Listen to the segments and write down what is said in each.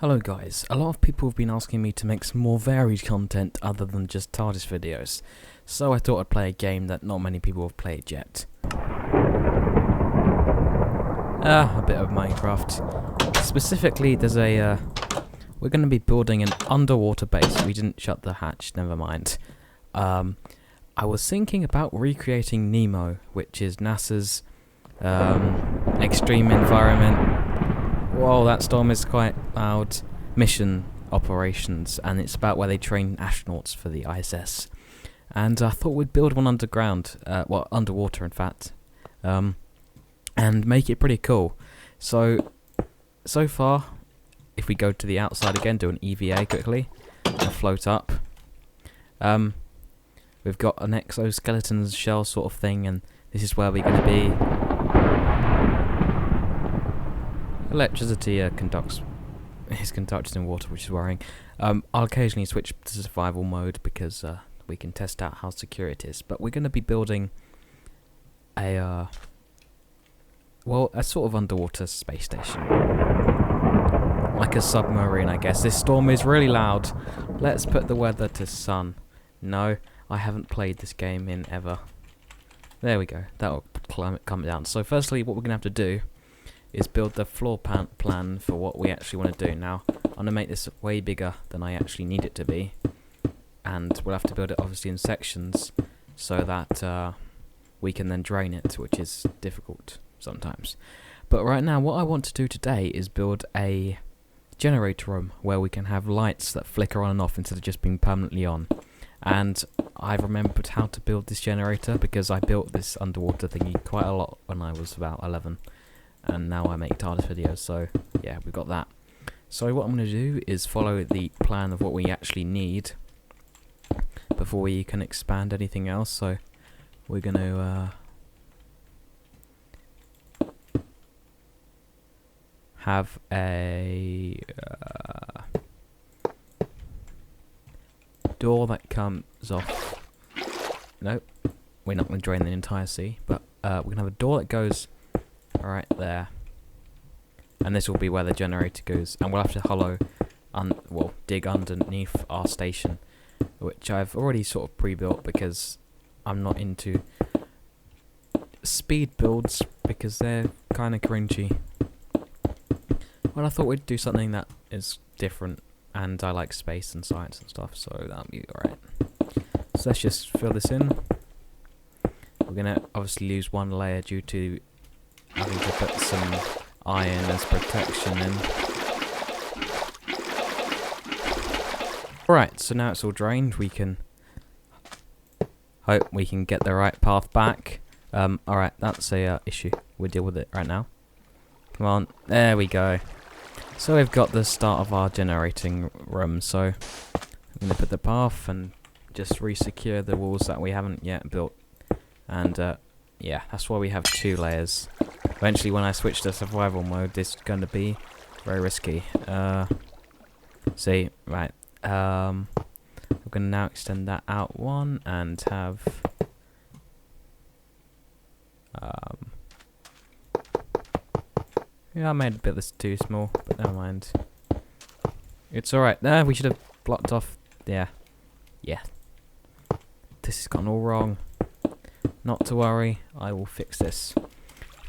Hello guys, a lot of people have been asking me to make some more varied content other than just Tardis videos, so I thought I'd play a game that not many people have played yet. A bit of Minecraft. Specifically, there's we're going to be building an underwater base. We didn't shut the hatch, never mind. I was thinking about recreating Nemo, which is NASA's extreme environment. Whoa, that storm is quite loud. Mission operations, and it's about where they train astronauts for the ISS. And I thought we'd build one underground, underwater in fact, and make it pretty cool. So far, if we go to the outside again, do an EVA quickly, and float up. We've got an exoskeleton shell sort of thing, and this is where we're going to be. Electricity is conducted in water, which is worrying. I'll occasionally switch to survival mode because we can test out how secure it is. But we're going to be building a sort of underwater space station, like a submarine, I guess. This storm is really loud. Let's put the weather to sun. No, I haven't played this game in ever. There we go. That'll calm it down. So firstly, what we're going to have to do is build the floor plan for what we actually want to do. Now, I'm going to make this way bigger than I actually need it to be, and we'll have to build it obviously in sections so that we can then drain it, which is difficult sometimes. But right now, what I want to do today is build a generator room where we can have lights that flicker on and off instead of just being permanently on. And I've remembered how to build this generator because I built this underwater thingy quite a lot when I was about 11. And now I make Tardis videos, so yeah, we've got that. So what I'm going to do is follow the plan of what we actually need before we can expand anything else. So we're going to have a door that comes off. Nope, we're not going to drain the entire sea, but we're going to have a door that goes right there, and this will be where the generator goes, and we'll have to dig underneath our station, which I've already sort of pre-built because I'm not into speed builds because they're kind of cringy. Well, I thought we'd do something that is different, and I like space and science and stuff, so that'll be alright. So let's just fill this in. We're gonna obviously lose one layer due to having to put some iron as protection in. Right, so now it's all drained, we can hope we can get the right path back. Alright, that's a issue. We'll deal with it right now. Come on, there we go. So we've got the start of our generating room, so I'm going to put the path and just re-secure the walls that we haven't yet built. And yeah, that's why we have 2 layers. Eventually, when I switch to survival mode, this is going to be very risky. See, right. We're going to now extend that out one and have yeah, I made a bit of this too small, but never mind. It's alright. There, we should have blocked off. Yeah. This has gone all wrong. Not to worry, I will fix this.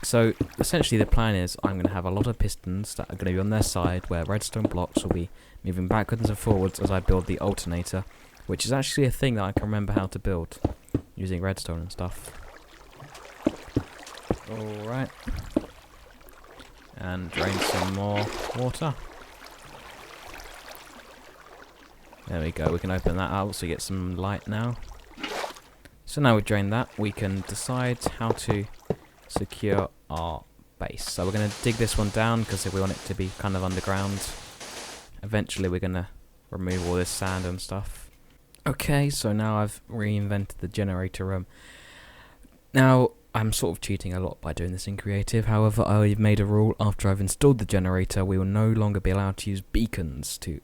So essentially the plan is I'm going to have a lot of pistons that are going to be on their side where redstone blocks will be moving backwards and forwards as I build the alternator, which is actually a thing that I can remember how to build using redstone and stuff. Alright. And drain some more water. There we go, we can open that out so you get some light now. So now we've drained that, we can decide how to secure our base. So we're going to dig this one down because we want it to be kind of underground. Eventually we're going to remove all this sand and stuff. Okay, so now I've reinvented the generator room. Now, I'm sort of cheating a lot by doing this in creative. However, I've made a rule after I've installed the generator, we will no longer be allowed to use beacons to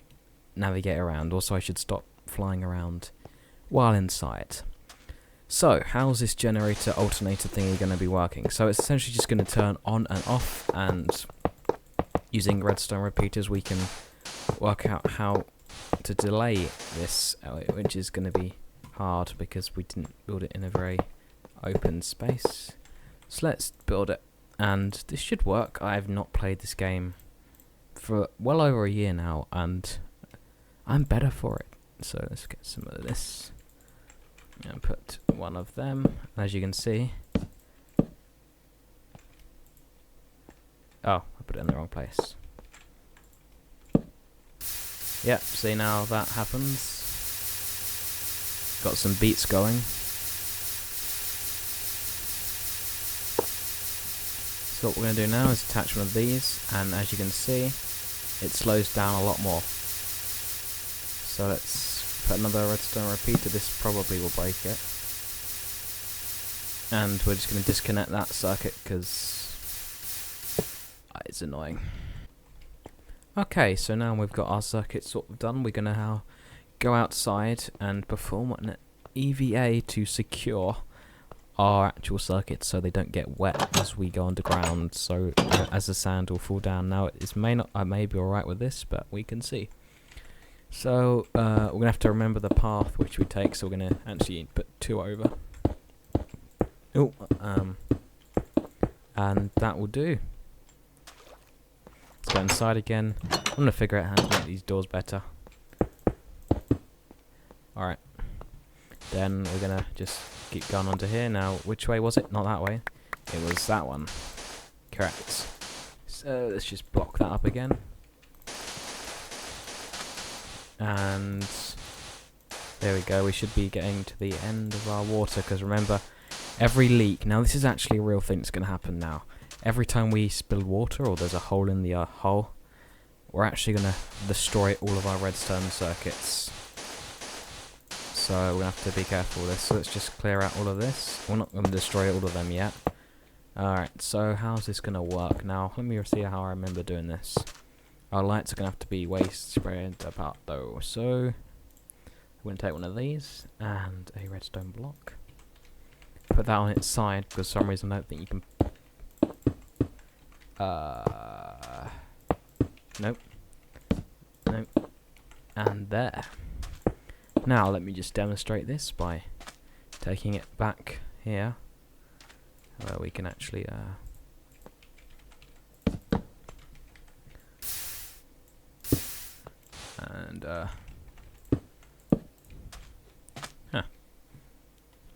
navigate around. Also, I should stop flying around while inside. So, how's this generator alternator thingy going to be working? So it's essentially just going to turn on and off, and using redstone repeaters we can work out how to delay this, which is going to be hard because we didn't build it in a very open space. So let's build it, and this should work. I have not played this game for well over a year now, and I'm better for it. So let's get some of this and put one of them. As you can see, oh, I put it in the wrong place. Yep, see now that happens. Got some beats going. So what we're going to do now is attach one of these, and as you can see, it slows down a lot more. So let's put another redstone repeater. This probably will break it. And we're just going to disconnect that circuit because it's annoying. Okay, so now we've got our circuit sort of done. We're going to now go outside and perform an EVA to secure our actual circuits so they don't get wet as we go underground. So as the sand will fall down. Now I may be alright with this, but we can see. So we're going to have to remember the path which we take. So we're going to actually put 2 over. Oh, and that will do. Let's go inside again. I'm going to figure out how to make these doors better. Alright. Then we're going to just keep going onto here. Now, which way was it? Not that way. It was that one. Correct. So let's just block that up again. And there we go. We should be getting to the end of our water, because remember, every leak... Now, this is actually a real thing that's going to happen now. Every time we spill water or there's a hole in the hole, we're actually going to destroy all of our redstone circuits. So we're going to have to be careful with this. So let's just clear out all of this. We're not going to destroy all of them yet. Alright, so how's this going to work? Now, let me see how I remember doing this. Our lights are going to have to be waste spread about though. So we're going to take one of these and a redstone block. Put that on its side, because for some reason I don't think you can... Nope. Nope. And there. Now let me just demonstrate this by taking it back here, where we can actually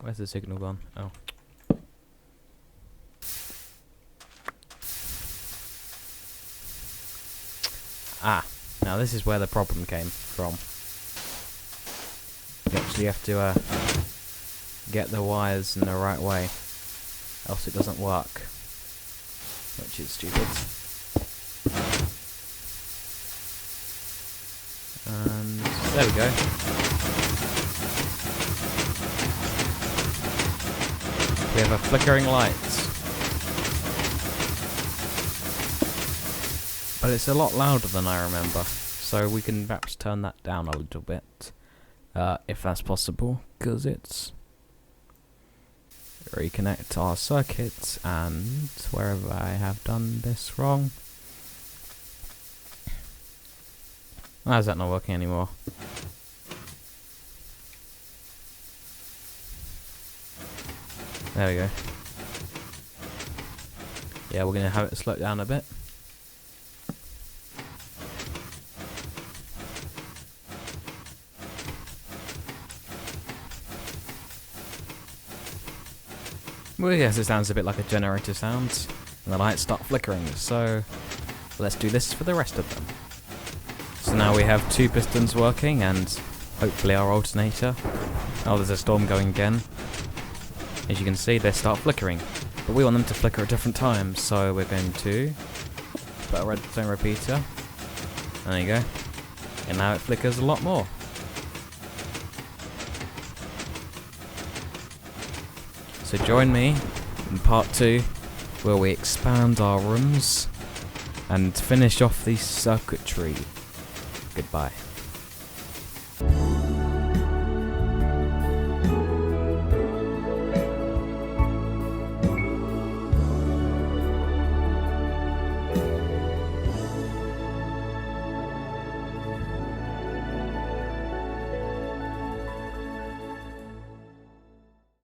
where's the signal gone? Oh. Ah, now this is where the problem came from. You actually have to get the wires in the right way, else it doesn't work, which is stupid. And there we go. We have a flickering light. But it's a lot louder than I remember, so we can perhaps turn that down a little bit, if that's possible, because it's... Reconnect our circuits, and wherever I have done this wrong... Why is that not working anymore? There we go. Yeah, we're going to have it slow down a bit. Well, yes, it sounds a bit like a generator sounds, and the lights start flickering, so let's do this for the rest of them. So now we have 2 pistons working, and hopefully our alternator. Oh, there's a storm going again. As you can see, they start flickering, but we want them to flicker at different times, so we're going to put a redstone repeater. There you go. And now it flickers a lot more. So join me in part 2, where we expand our rooms and finish off the circuitry. Goodbye.